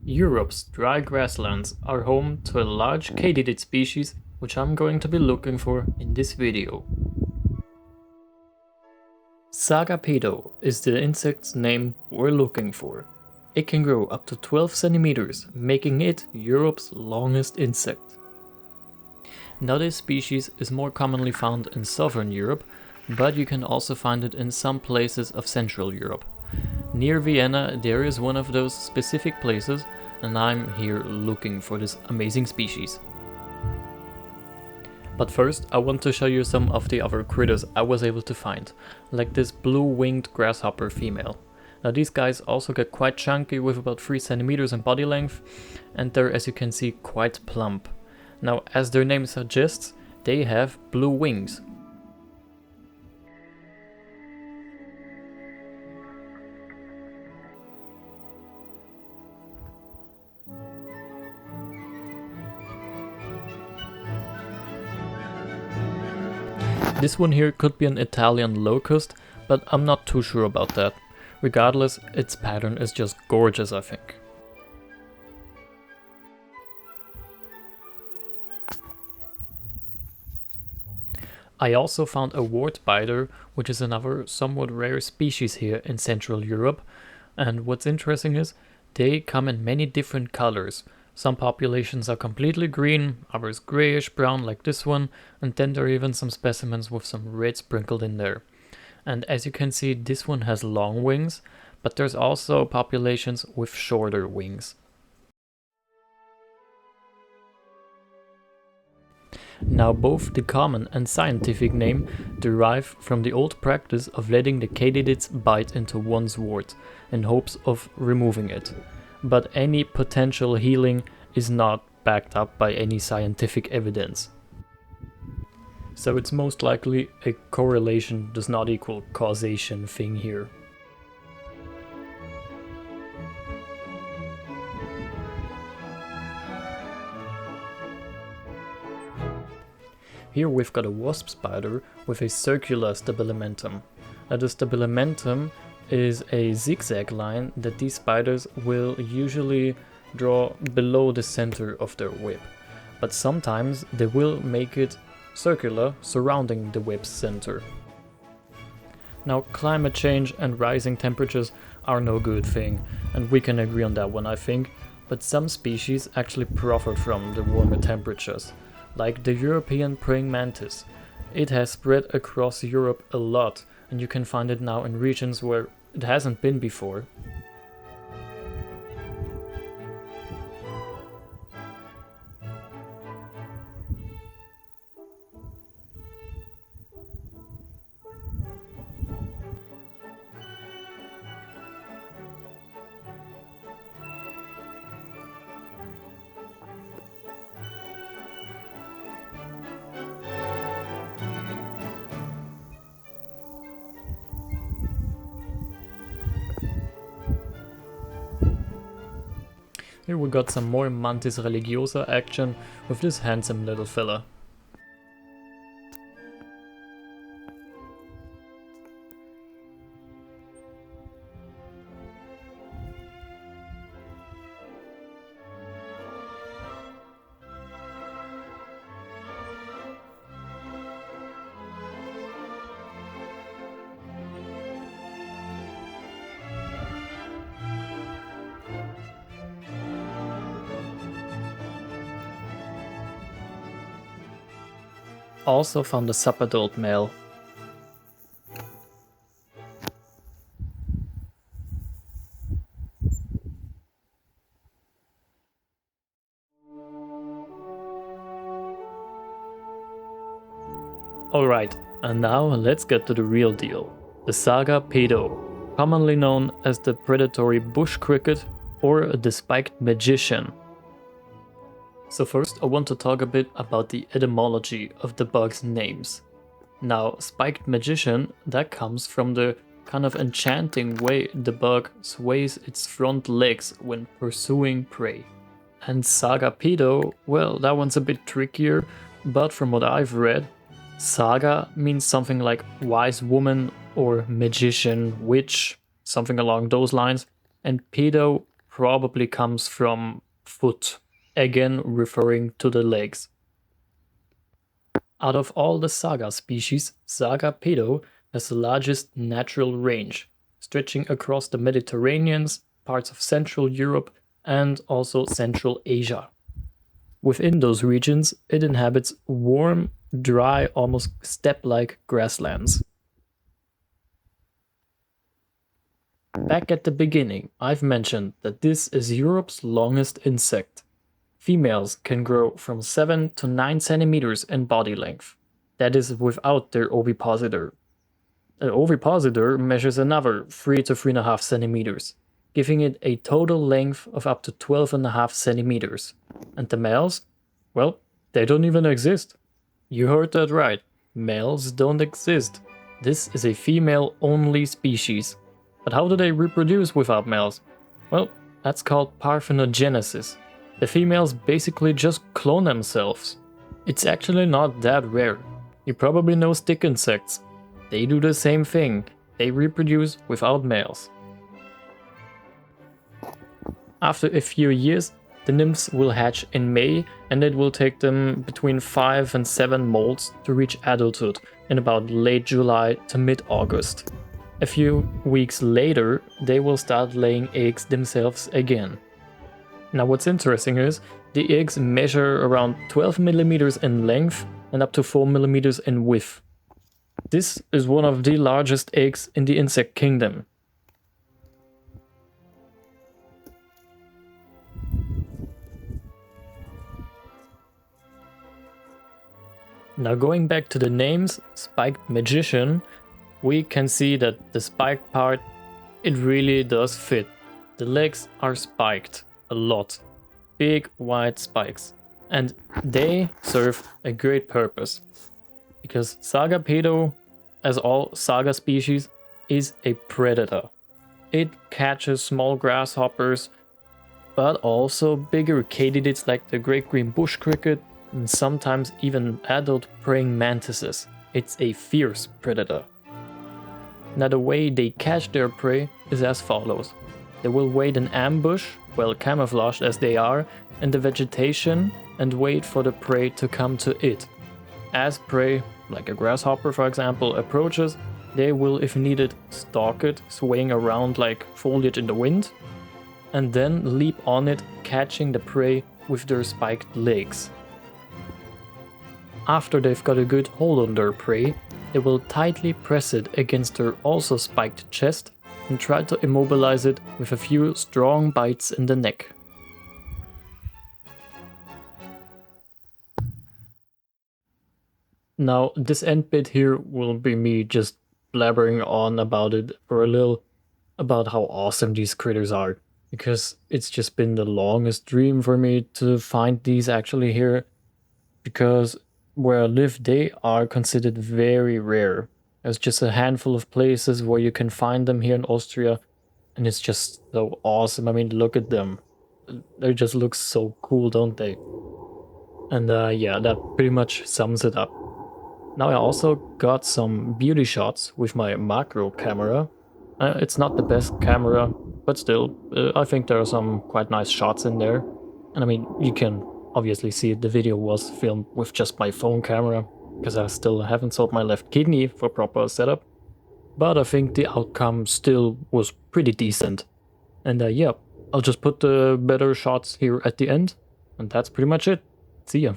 Europe's dry grasslands are home to a large katydid species which I'm going to be looking for in this video. Saga pedo is the insect's name we're looking for. It can grow up to 12 centimeters, making it Europe's longest insect. Now this species is more commonly found in southern Europe, but you can also find it in some places of Central Europe. Near Vienna there is one of those specific places, and I'm here looking for this amazing species. But first I want to show you some of the other critters I was able to find, like this blue-winged grasshopper female. Now these guys also get quite chunky with about 3 centimeters in body length, and they're, as you can see, quite plump. Now, as their name suggests, they have blue wings. This one here could be an Italian locust, but I'm not too sure about that. Regardless, its pattern is just gorgeous, I think. I also found a wart biter, which is another somewhat rare species here in Central Europe, and what's interesting is they come in many different colors. Some populations are completely green, others grayish brown like this one, and then there are even some specimens with some red sprinkled in there. And as you can see, this one has long wings, but there's also populations with shorter wings. Now both the common and scientific name derive from the old practice of letting the katydids bite into one's wart in hopes of removing it. But any potential healing is not backed up by any scientific evidence. So it's most likely a correlation does not equal causation thing here. Here we've got a wasp spider with a circular stabilimentum. Now the stabilimentum is a zigzag line that these spiders will usually draw below the center of their web, but sometimes they will make it circular surrounding the web's center. Now climate change and rising temperatures are no good thing, and we can agree on that one, I think, but some species actually profit from the warmer temperatures, like the European praying mantis. It has spread across Europe a lot, and you can find it now in regions where it hasn't been before. Here we got some more Mantis religiosa action with this handsome little fella. Also found a subadult male. Alright, and now let's get to the real deal. The Saga pedo, commonly known as the Predatory Bush Cricket or the Spiked Magician. So first I want to talk a bit about the etymology of the bug's names. Now, Spiked Magician, that comes from the kind of enchanting way the bug sways its front legs when pursuing prey. And Saga pedo, well, that one's a bit trickier, but from what I've read, Saga means something like wise woman or magician, witch, something along those lines, and pedo probably comes from foot, again referring to the legs. Out of all the Saga species, Saga pedo has the largest natural range, stretching across the Mediterranean, parts of Central Europe, and also Central Asia. Within those regions, it inhabits warm, dry, almost steppe-like grasslands. Back at the beginning, I've mentioned that this is Europe's longest insect. Females can grow from 7 to 9 centimeters in body length. That is without their ovipositor. An ovipositor measures another 3 to 3.5 centimeters, giving it a total length of up to 12.5 centimeters. And the males? Well, they don't even exist. You heard that right. Males don't exist. This is a female-only species. But how do they reproduce without males? Well, that's called parthenogenesis. The females basically just clone themselves. It's actually not that rare. You probably know stick insects. They do the same thing. They reproduce without males. After a few years, the nymphs will hatch in May, and it will take them between 5 and 7 molts to reach adulthood in about late July to mid-August. A few weeks later, they will start laying eggs themselves again. Now what's interesting is, the eggs measure around 12 millimeters in length and up to 4 millimeters in width. This is one of the largest eggs in the insect kingdom. Now going back to the names, Spiked Magician, we can see that the spiked part, it really does fit. The legs are spiked a lot. Big white spikes. And they serve a great purpose. Because Saga pedo, as all Saga species, is a predator. It catches small grasshoppers, but also bigger katydids like the great green bush cricket, and sometimes even adult praying mantises. It's a fierce predator. Now the way they catch their prey is as follows. They will wait in ambush, well camouflaged as they are, in the vegetation and wait for the prey to come to it. As prey, like a grasshopper for example, approaches, they will, if needed, stalk it, swaying around like foliage in the wind, and then leap on it, catching the prey with their spiked legs. After they've got a good hold on their prey, they will tightly press it against their also spiked chest and try to immobilize it with a few strong bites in the neck. Now, this end bit here will be me just blabbering on about it for a little, about how awesome these critters are. Because it's just been the longest dream for me to find these actually here. Because where I live, they are considered very rare. There's just a handful of places where you can find them here in Austria. And it's just so awesome. I mean, look at them. They just look so cool, don't they? And yeah, that pretty much sums it up. Now I also got some beauty shots with my macro camera. It's not the best camera, but still, I think there are some quite nice shots in there. And I mean, you can obviously see the video was filmed with just my phone camera, because I still haven't sold my left kidney for proper setup. But I think the outcome still was pretty decent. And yeah, I'll just put the better shots here at the end. And that's pretty much it. See ya.